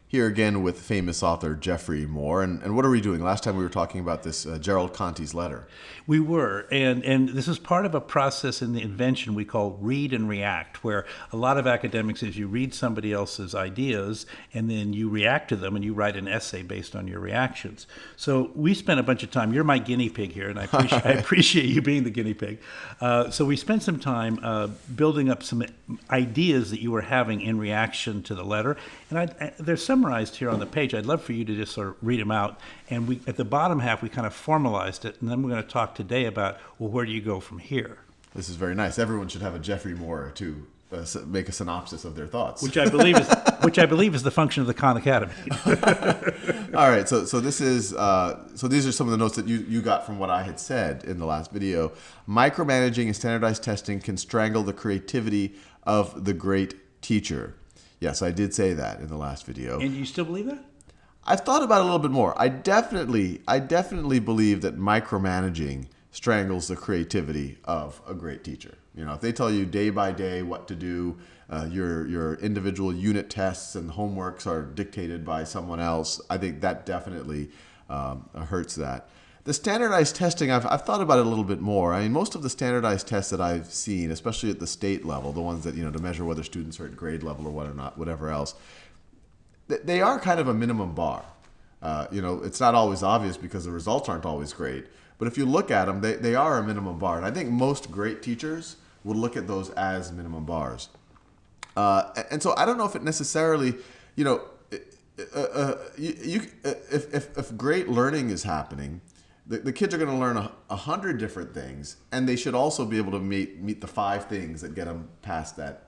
Here again with famous author Jeffrey Moore. And what are we doing? Last time we were talking about this Gerald Conte's letter. We were, and this is part of a process in the invention we call read and react, where a lot of academics is you read somebody else's ideas and then you react to them and you write an essay based on your reactions. So we spent a bunch of time. You're my guinea pig here, and I appreciate you being the guinea pig. So we spent some time building up some ideas that you were having in reaction to the letter, and they're summarized here on the page. I'd love for you to just sort of read them out. And we, at the bottom half, we kind of formalized it, and then we're going to talk today about, well, where do you go from here? This is very nice. Everyone should have a Jeffrey Moore to make a synopsis of their thoughts. Which I believe is the function of the Khan Academy. All right. So this is so these are some of the notes that you got from what I had said in the last video. Micromanaging and standardized testing can strangle the creativity of the great teacher. Yes, I did say that in the last video. And you still believe that? I've thought about it a little bit more. I definitely believe that micromanaging strangles the creativity of a great teacher. You know, if they tell you day by day what to do, your individual unit tests and homeworks are dictated by someone else, I think that definitely hurts that. The standardized testing, I've thought about it a little bit more. I mean, most of the standardized tests that I've seen, especially at the state level, the ones that, you know, to measure whether students are at grade level or whatever else, they are kind of a minimum bar. You know, it's not always obvious because the results aren't always great. But if you look at them, they are a minimum bar. And I think most great teachers would look at those as minimum bars. And so I don't know if it necessarily, you know, if great learning is happening, the kids are going to learn 100 different things, and they should also be able to meet the 5 things that get them past that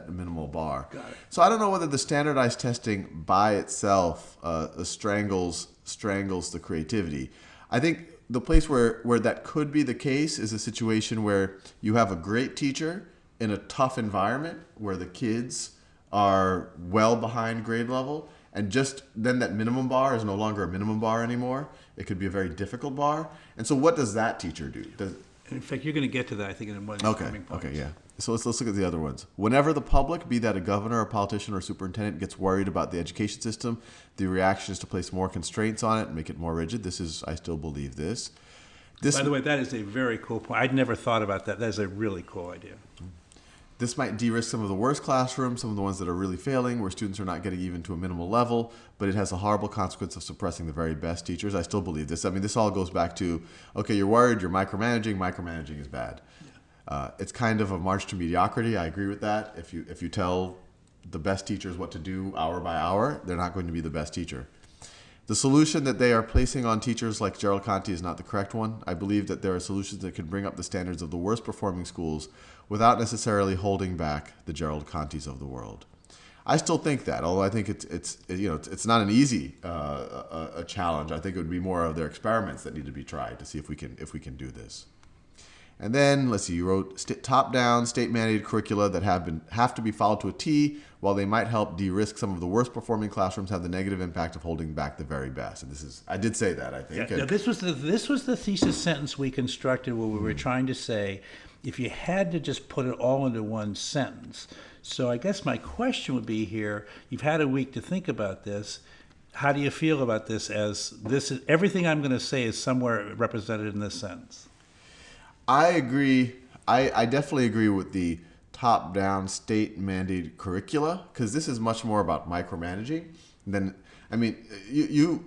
minimal bar. Got it. So I don't know whether the standardized testing by itself strangles the creativity. I think the place where that could be the case is a situation where you have a great teacher in a tough environment where the kids are well behind grade level, and just then that minimum bar is no longer a minimum bar anymore. It could be a very difficult bar. And so what does that teacher do? In fact, you're going to get to that, I think, in one of the coming points. Okay, yeah. So let's look at the other ones. Whenever the public, be that a governor, a politician, or a superintendent, gets worried about the education system, the reaction is to place more constraints on it and make it more rigid. I still believe this. By the way, that is a very cool point. I'd never thought about that. That is a really cool idea. This might de-risk some of the worst classrooms, some of the ones that are really failing, where students are not getting even to a minimal level, but it has a horrible consequence of suppressing the very best teachers. I still believe this. I mean, this all goes back to, okay, you're worried, you're micromanaging. Micromanaging is bad. It's kind of a march to mediocrity. I agree with that. If you tell the best teachers what to do hour by hour, they're not going to be the best teacher. The solution that they are placing on teachers like Gerald Conte is not the correct one. I believe that there are solutions that can bring up the standards of the worst performing schools without necessarily holding back the Gerald Contes of the world. I still think that, although I think it's not an easy a challenge. I think it would be more of their experiments that need to be tried to see if we can do this. And then, let's see, you wrote top-down, state-mandated curricula that have to be followed to a T, while they might help de-risk some of the worst-performing classrooms, have the negative impact of holding back the very best. And I did say that, I think. Yeah, this was the thesis sentence we constructed where we were trying to say, if you had to just put it all into one sentence. So I guess my question would be here, you've had a week to think about this. How do you feel about this everything I'm going to say is somewhere represented in this sentence? I agree. I definitely agree with the top-down state-mandated curricula, because this is much more about micromanaging than, I mean, you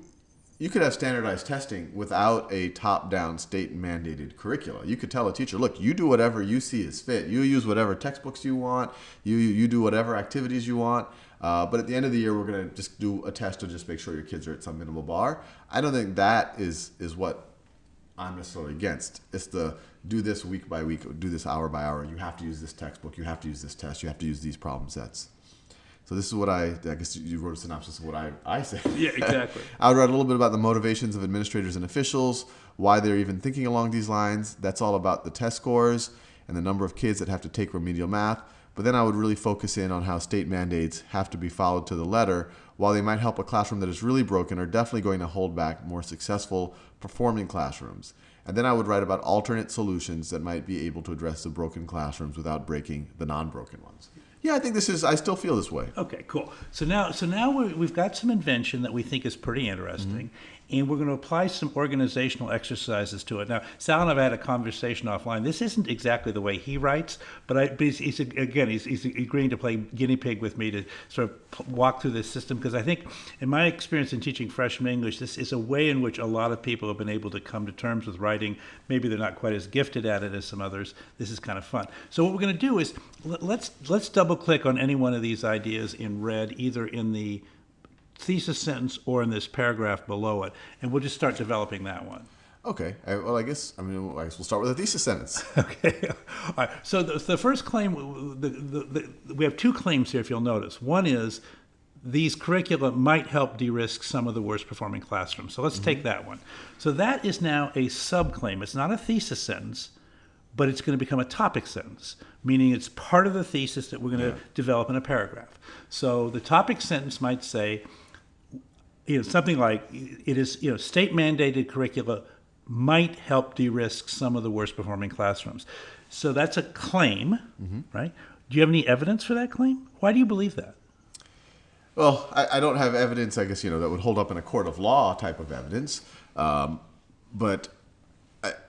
could have standardized testing without a top-down state-mandated curricula. You could tell a teacher, look, you do whatever you see as fit. You use whatever textbooks you want. You do whatever activities you want. But at the end of the year, we're going to just do a test to just make sure your kids are at some minimal bar. I don't think that is what I'm necessarily against. It's the do this week by week, do this hour by hour. You have to use this textbook. You have to use this test. You have to use these problem sets. So this is what I guess you wrote a synopsis of what I said. Yeah, exactly. I would write a little bit about the motivations of administrators and officials, why they're even thinking along these lines. That's all about the test scores and the number of kids that have to take remedial math. But then I would really focus in on how state mandates have to be followed to the letter. While they might help a classroom that is really broken, are definitely going to hold back more successful performing classrooms. And then I would write about alternate solutions that might be able to address the broken classrooms without breaking the non-broken ones. Yeah, I think this is. I still feel this way. Okay, cool. So now we've got some invention that we think is pretty interesting, and we're going to apply some organizational exercises to it. Now, Sal and I've had a conversation offline. This isn't exactly the way he writes, but he's agreeing to play guinea pig with me to sort of walk through this system, because I think, in my experience in teaching freshman English, this is a way in which a lot of people have been able to come to terms with writing. Maybe they're not quite as gifted at it as some others. This is kind of fun. So what we're going to do is let's double click on any one of these ideas in red, either in the thesis sentence or in this paragraph below it, and we'll just start developing that one. Okay. Well, I guess we'll start with a thesis sentence. Okay. All right. So the first claim, we have two claims here, if you'll notice. One is these curricula might help de-risk some of the worst performing classrooms. So let's take that one. So that is now a subclaim. It's not a thesis sentence, but it's going to become a topic sentence, meaning it's part of the thesis that we're going to develop in a paragraph. So the topic sentence might say, something like, it is, state mandated curricula might help de-risk some of the worst performing classrooms. So that's a claim, right? Do you have any evidence for that claim? Why do you believe that? Well, I don't have evidence, I guess, that would hold up in a court of law type of evidence. But,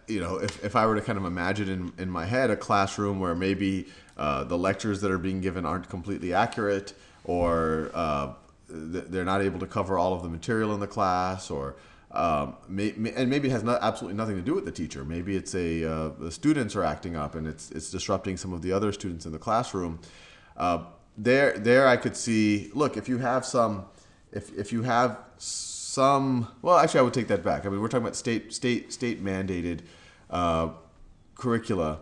if I were to kind of imagine in my head a classroom where maybe the lectures that are being given aren't completely accurate, or they're not able to cover all of the material in the class, or and maybe it has absolutely nothing to do with the teacher. Maybe it's the students are acting up and it's disrupting some of the other students in the classroom. There I could see, look, if you have some, well, actually I would take that back. I mean, we're talking about state mandated curricula.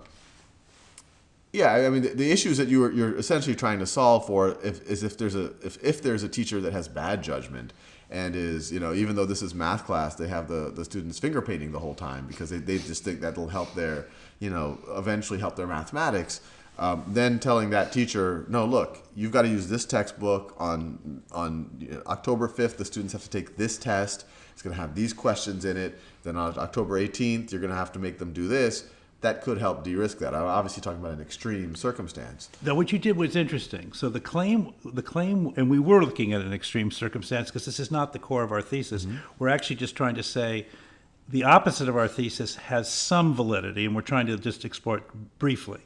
Yeah, I mean, the issues that you're essentially trying to solve for is if there's a teacher that has bad judgment and is, even though this is math class, they have the students finger painting the whole time because they just think that'll help their, eventually help their mathematics. Then telling that teacher, no, look, you've got to use this textbook on October 5th. The students have to take this test. It's going to have these questions in it. Then on October 18th, you're going to have to make them do this. That could help de-risk that. I'm obviously talking about an extreme circumstance. Now, what you did was interesting. So the claim, and we were looking at an extreme circumstance because this is not the core of our thesis. We're actually just trying to say the opposite of our thesis has some validity, and we're trying to just explore it briefly.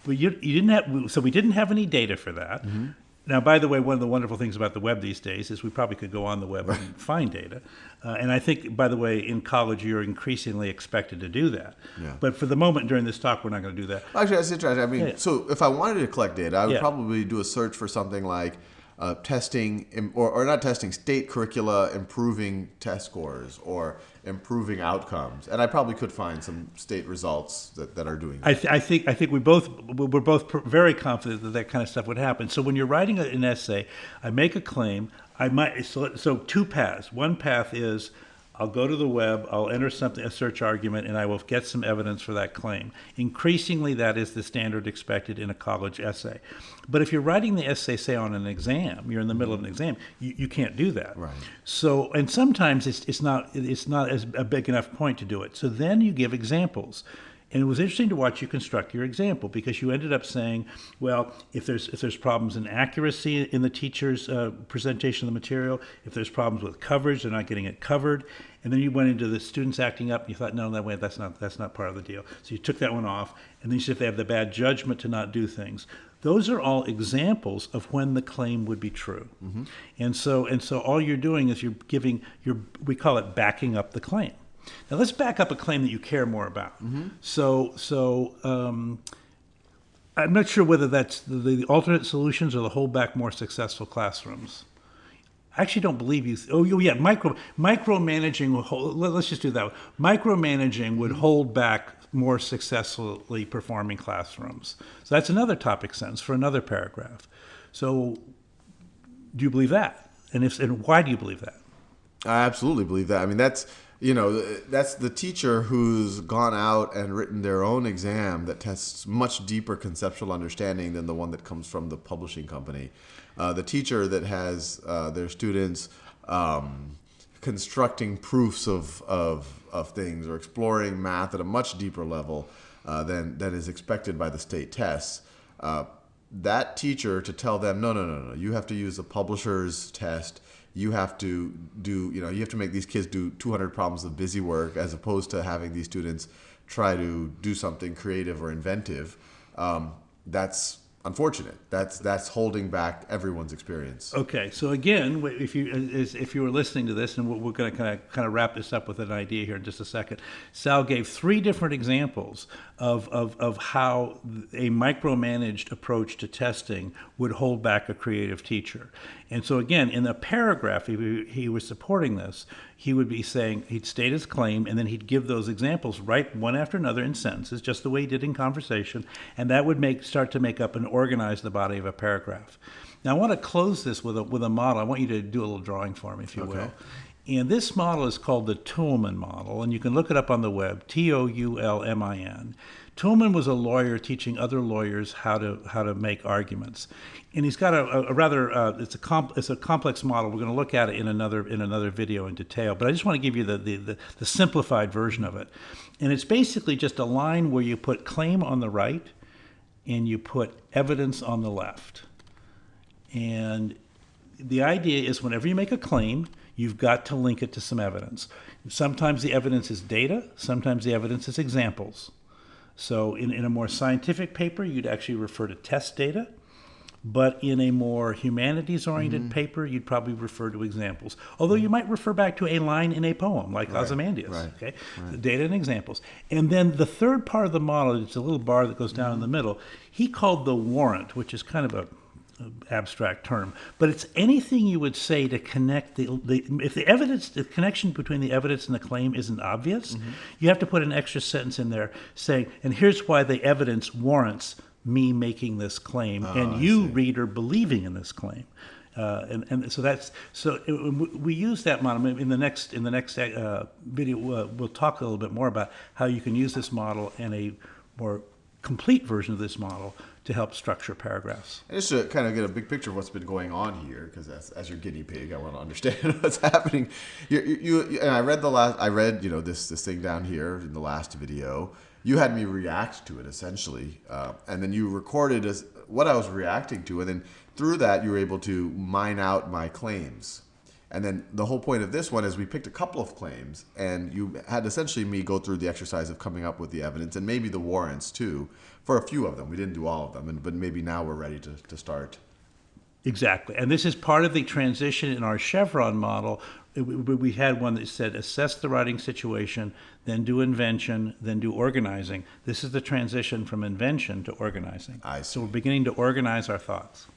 But you didn't have, so we didn't have any data for that. Now, by the way, one of the wonderful things about the web these days is we probably could go on the web and find data. And I think, by the way, in college, you're increasingly expected to do that. Yeah. But for the moment during this talk, we're not going to do that. Actually, that's interesting. I mean, so if I wanted to collect data, I would Yeah. probably do a search for something like testing, or not testing, state curricula improving test scores or improving outcomes, and I probably could find some state results that are doing that. I think we're both very confident that kind of stuff would happen. So when you're writing an essay, I make a claim. So two paths. One path is I'll go to the web, I'll enter a search argument, and I will get some evidence for that claim. Increasingly, that is the standard expected in a college essay. But if you're writing the essay, say, on an exam, you're in the middle of an exam, you can't do that. Right. So, and sometimes it's not as a big enough point to do it. So then you give examples. And it was interesting to watch you construct your example, because you ended up saying, well, if there's problems in accuracy in the teacher's presentation of the material, if there's problems with coverage, they're not getting it covered, and then you went into the students acting up, and you thought, no, that's not part of the deal. So you took that one off, and then you said if they have the bad judgment to not do things. Those are all examples of when the claim would be true. And so all you're doing is we call it backing up the claim. Now let's back up a claim that you care more about. So I'm not sure whether that's the alternate solutions or the hold back more successful classrooms. I actually don't believe you. Oh yeah, micromanaging will hold. Let's just do that. Micromanaging would hold back more successfully performing classrooms. So that's another topic sentence for another paragraph. So do you believe that? And why do you believe that? I absolutely believe that. I mean, that's the teacher who's gone out and written their own exam that tests much deeper conceptual understanding than the one that comes from the publishing company. The teacher that has their students constructing proofs of things or exploring math at a much deeper level than is expected by the state tests. that teacher to tell them, no, no, no, no, you have to use a publisher's test. You have to do, you have to make these kids do 200 problems of busy work as opposed to having these students try to do something creative or inventive. That's unfortunate. That's holding back everyone's experience. Okay, so again, if you were listening to this, and we're going to kind of wrap this up with an idea here in just a second. Sal gave 3 different examples of how a micromanaged approach to testing would hold back a creative teacher. And so again, in the paragraph he was supporting this, he would be saying, he'd state his claim, and then he'd give those examples right one after another in sentences, just the way he did in conversation, and that would start to make up and organize the body of a paragraph. Now I want to close this with a model. I want you to do a little drawing for me, if you will. And this model is called the Toulmin model, and you can look it up on the web, Toulmin. Toulmin was a lawyer teaching other lawyers how to make arguments, and he's got a rather it's a complex model. We're going to look at it in another video in detail, but I just want to give you the simplified version of it. And it's basically just a line where you put claim on the right and you put evidence on the left. And the idea is whenever you make a claim, you've got to link it to some evidence. Sometimes the evidence is data, sometimes the evidence is examples. So in a more scientific paper, you'd actually refer to test data, but in a more humanities-oriented paper, you'd probably refer to examples. Although you might refer back to a line in a poem, like Ozymandias, okay? Data and examples. And then the third part of the model, it's a little bar that goes down in the middle, he called the warrant, which is kind of a abstract term, but it's anything you would say to connect if the connection between the evidence and the claim isn't obvious, you have to put an extra sentence in there saying, and here's why the evidence warrants me making this claim, and you, reader, believing in this claim. And so we use that model in the next video. We'll talk a little bit more about how you can use this model and a more complete version of this model to help structure paragraphs. And just to kind of get a big picture of what's been going on here, because as your guinea pig, I want to understand what's happening. And I read this thing down here in the last video. You had me react to it essentially, and then you recorded as what I was reacting to, and then through that you were able to mine out my claims. And then the whole point of this one is we picked a couple of claims, and you had essentially me go through the exercise of coming up with the evidence and maybe the warrants too for a few of them. We didn't do all of them, but maybe now we're ready to start. Exactly. And this is part of the transition in our Chevron model. We had one that said assess the writing situation, then do invention, then do organizing. This is the transition from invention to organizing. I see. So we're beginning to organize our thoughts.